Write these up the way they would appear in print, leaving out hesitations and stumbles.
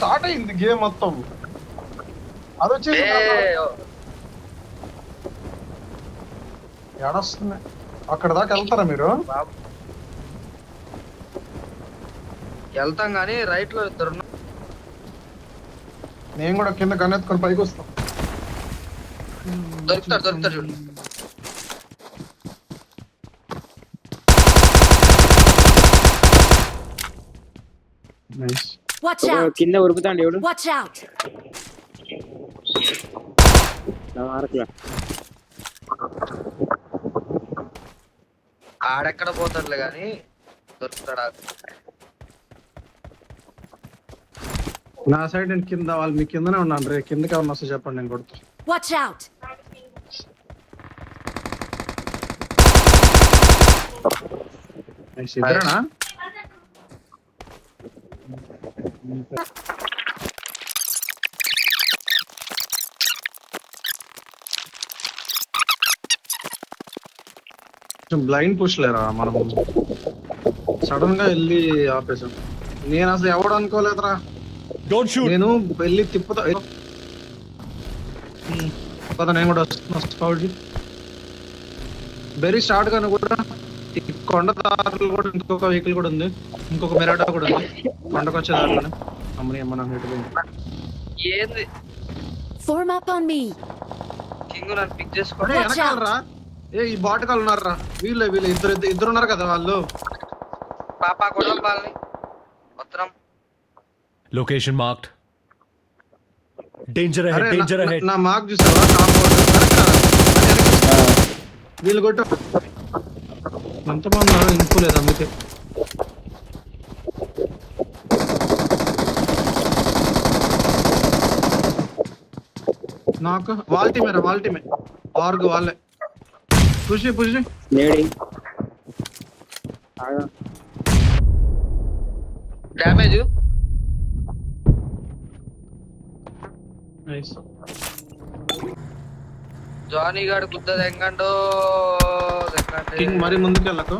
Start అయింది game మొత్తం. అది వచ్చేసి ఏడొస్తుంది. అక్కడ దాకా వెళ్తారా మీరు? వెళ్తాం కానీ రైట్ లో ఇద్దరు. నేను కూడా కింద గన్నెత్తుకొని పైకి వస్తాం. దొరుకుతారు చూడు. కింద ఉరుకుతాండి ఎవడు. ఆడెక్కడ పోతాడులే గాని దొరుకుతాడా? నా సైడ్ నేను కింద, వాళ్ళు మీ కిందనే ఉన్నాను రే. కిందకి ఎవరిని వస్తే చెప్పండి, నేను కొడుతా. ఇద్దరేనా? బ్లైండ్ పుష్ లేరా మనం, సడన్ గా వెళ్ళి ఆపేసాం. నేను అసలు ఎవడు అనుకోలేదురా. నేను వెళ్ళి తిప్పుతా కదా, నేను కూడా వస్తున్నా. వెరీ స్టార్ట్ గాను కూడా ఈ కొండ దారులు కూడా ఇంకొక వెహికల్ కూడా ఉంది, ఇంకొక మెరాటా కూడా ఉంది కొండకు వచ్చే దారిలోనే. అమ్మని అమ్మ నాకు ఏంది కింగ్ నన్ను పిక్ చేసుకో. వెనకాలరా, ఏ ఈ బాటకాలు ఉన్నారా? వీళ్ళు ఇద్దరు ఉన్నారు కదా వాళ్ళు. పాపా కొట్టం వాళ్ళని ఉత్తరం. Location marked. Danger ahead, danger ahead. నా మార్క్ చూసావా? వీళ్ళు కొట్ట ఎంతమంది ఇంకోలేదు అందుకే. నాకు వాళ్ళ టీమే ఆర్గు వాళ్ళే. Pussy damage. జానీ గాడు గుద్ద తెంగండు. మరి ముందుకెళ్ళకు.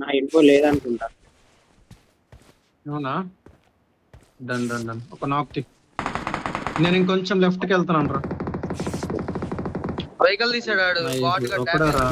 నా ఇన్ఫో లేదనుకుంటా. అవునా? డన్ ఒక నాక్ తి. నేను ఇంకొంచెం లెఫ్ట్ కి వెళ్తున్నాను రా. వెహికల్ తీసాడు. ఒకడారా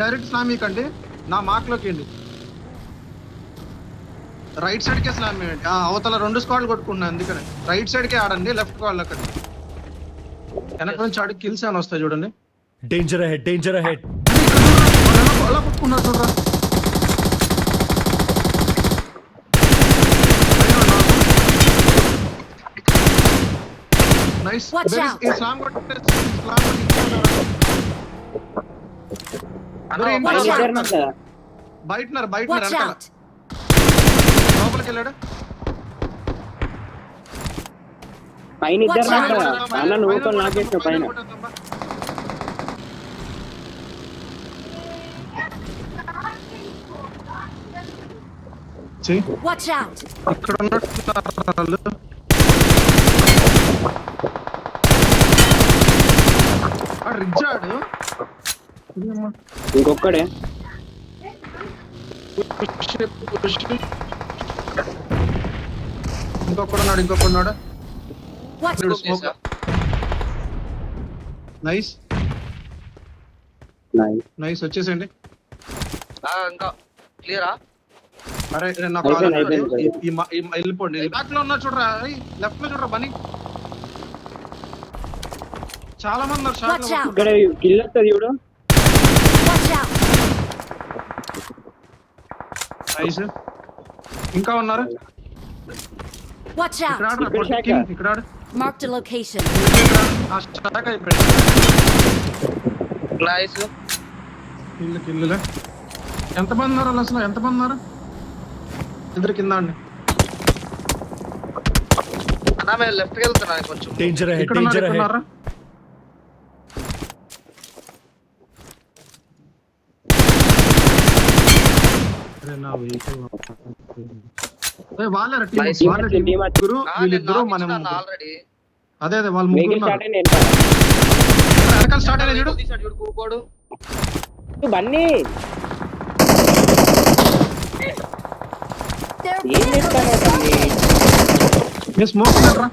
డైరెక్ట్ స్లామ్ ఇకండి. నా మార్క్ లోకి వెళ్ళి రైట్ సైడ్ కే స్లామ్ ఇవ్వండి. అవతల 2 స్క్వాడ్లు కొట్టుకున్నాను, అందుకని రైట్ సైడ్ కే ఆడండి. లెఫ్ట్ వాళ్ళు అక్కడ వెనక నుంచి ఆడి కిల్స్ అని వస్తాయి చూడండి. Danger ahead, danger ahead. అలా కొట్టుకున్నారు చూడరా. నైస్. ఈ స్లామ్ బయట లోపలికి వెళ్ళాడు. పైన పైన ఇక్కడ ఉన్నట్టు రిజ్జాడు. ఇంకొక్కడే ఇంకొకడున్నాడు. నైస్ వచ్చేసేయండి. ఇంకా క్లియరా? అరే వెళ్ళిపోండి. బ్యాక్ లో ఉన్నా చూడరా, లెఫ్ట్ లో చూడరా. బనీ చాలా మంది చూడు. నైస్. ఇంకా ఉన్నారు ఇక్కడ. Marked a location. నైస్. కిల్లులే. ఎంతమంది ఉన్నారు అసలు? ఎంతమంది ఉన్నారు? ఇద్దరు కింద అండి. అన్నా మేము లెఫ్ట్కి వెళ్తున్నాను కొంచెం. Danger ahead, danger ahead. వీళ్ళిద్దరు మనం. అదే వాళ్ళు ముగ్గురు వెనకాల స్టార్ట్ అయ్యే చూడు. తీసాడు చూడు కూకోడు. బన్నీ Their ఏం vehicle చేస్తాను is smoking. ఏ స్మోక్ రా.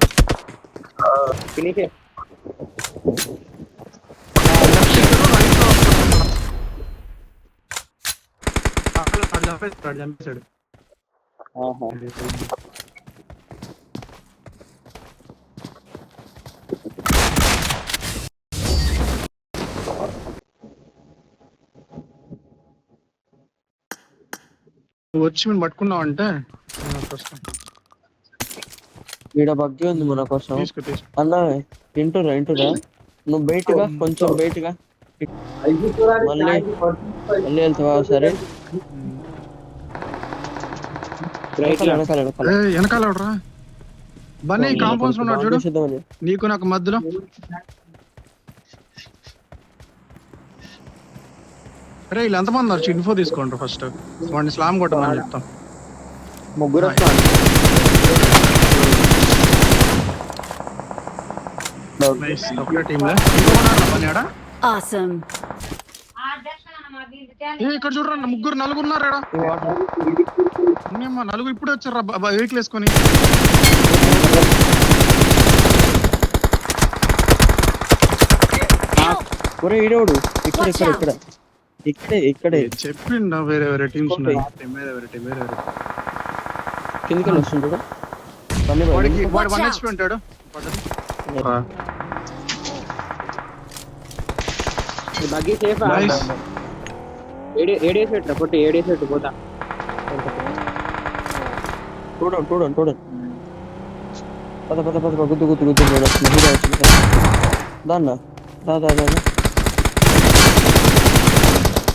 ఫినిష్ చంపేశాడు. నువ్వు వచ్చి మేము పట్టుకున్నావు అంటే ఈడ బగ్గి ఉంది మన కోసం. తీసుకో తీసుకో. అన్న ఇంటురా నువ్వు బయటగా కొంచెం బయటగా మళ్ళీ మళ్ళీ వెళ్తావా? సరే వెనకాల వెనకాల ఎవడరా బన్నీ కాంపౌండ్స్ ఉన్నాడు చూడు చేద్దామని. నీకు నాకు మధ్యలో. అరే వీళ్ళు ఎంతమంది వచ్చి ఇన్ఫో తీసుకోండి ఫస్ట్. వాడిని స్లామ్ కొట్టమని చెప్తాం. ముగ్గురు ఒకటే టీమ్ Awesome. ఇక్కడ చూడరా ముగ్గురు నలుగురు ఉన్నారు. నలుగురు ఇప్పుడే వచ్చారా వెహికల్ వేసుకొని. ఒరే ఈడోడు ఇక్కడ ఇక్కడ ఇక్కడ ఇక్కడే ఇక్కడే చెప్పిండా వేరే వేరే టీమ్స్ ఉన్నాయి. కిందకి వస్తుంటాడు. వాడికి వాడు 1 HP ఉంటాడు. Buggy safe nice. ఏడేసి పెట్టరా పొట్టి ఏడేసి పెట్టు పోతా. చూడండి పద గుద్దు దాన్న దా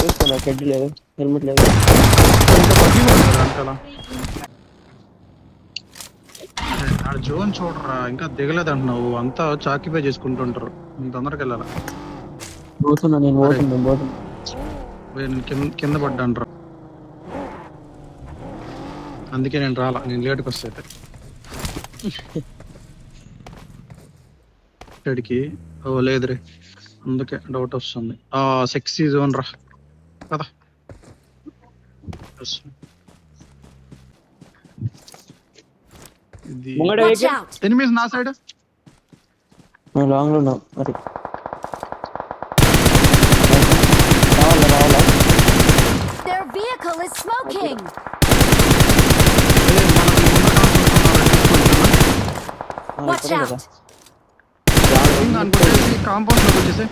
చూసుకో. హెడ్ లేదు, హెల్మెట్ లేదు. జోన్ చూడరా ఇంకా దిగలేదు అంటున్నావు. అంతా చాకిపై చేసుకుంటుంటారు. తొందరకి వెళ్ళాలా. పోతున్నా నేను కింద పడ్డాను రా. అందుకే నేను రాలా. నేను లేటుకి వస్తే ఇక్కడికి లేదురే. అందుకే డౌట్ వస్తుంది. సెక్సీ జోన్ రా కదా. ఇది Watch out. ఎనిమిస్ నా సైడ్. లాంగ్ లో ఉన్నాం. మరి రావాలా Their vehicle is smoking. Watch కదా. out. కాంపౌండ్ లోకి వచ్చేసి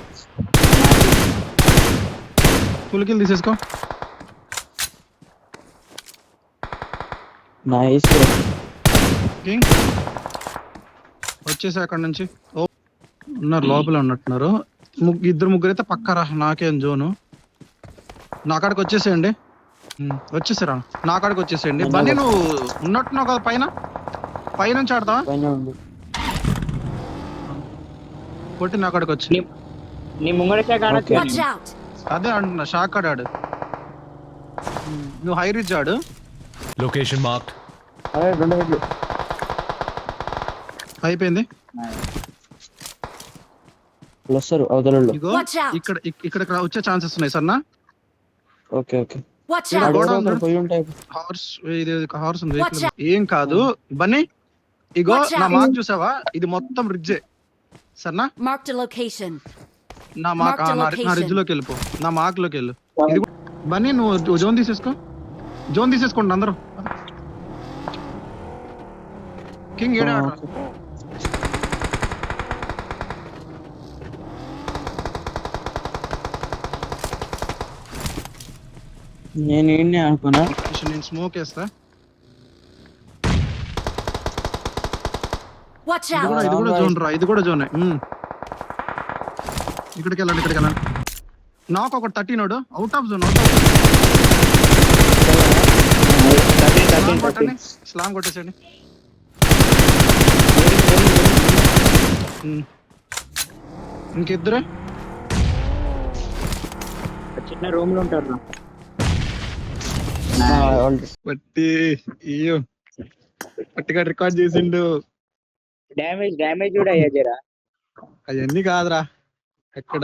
ఫుల్ కిల్ తీసేసుకో. నైస్ కింగ్ వచ్చేసి అక్కడ నుంచి ఉన్నారు. లోపల ఉన్నట్టున్నారు. ఇద్దరు ముగ్గురు అయితే పక్కరా. నాకేం జోను. నా కాడికి వచ్చేసేయండి. వచ్చేసారా నా కాడికి వచ్చేసేయండి. బన్నీ నువ్వు ఉన్నట్టున్నావు కదా పై నుంచి ఆడతావా? పైన ఉంది. కొట్టి నా కాడికి వచ్చి నీ ముంగడ శాఖ Watch out. అదే అంటున్నా. షాక్ ఆడాడు. నువ్వు హై రిచ్ ఆడు. Location marked. అదే 2 హెడ్లు అయిపోయింది. వస్తారు అవతలలో. ఇగో Watch out. ఇక్కడ వచ్చే ఛాన్సెస్ ఉన్నాయి సన్నా. Okay Watch Yeah, out. go down there. పోయి ఉంటాయి. హార్స్ ఉంది. Watch out. ఏం కాదు బన్నీ. ఇగో Watch నా out. మార్క్ చూసావా? ఇది మొత్తం రిడ్జే సన్నా. Marked a location. నా మార్క్ Mark the నా location. రిడ్జ్ లోకి వెళ్ళిపో. నా మార్క్ లోకి వెళ్ళు. ఇది బన్నీ నువ్వు జోన్ తీసేసుకో. జోన్ తీసేసుకోండి అందరూ. కింగ్ ఏడా నేను ఏంటి అనుకున్నా. నేను స్మోక్ వేస్తా. Watch ఇది out. కూడా జోన్ రా. ఇది కూడా జోనే. ఇక్కడికి వెళ్ళండి. నాకు ఒక 13 node out of zone. Slam కొట్టేసేయండి. ఇంకిద్దరే చిన్న రూమ్ లో ఉంటారు. పట్టి అయ్యో పట్టిగా రికార్డ్ చేసిండు. డ్యామేజ్ కూడా అయ్యా జరా. అవన్నీ కాదురా. ఎక్కడ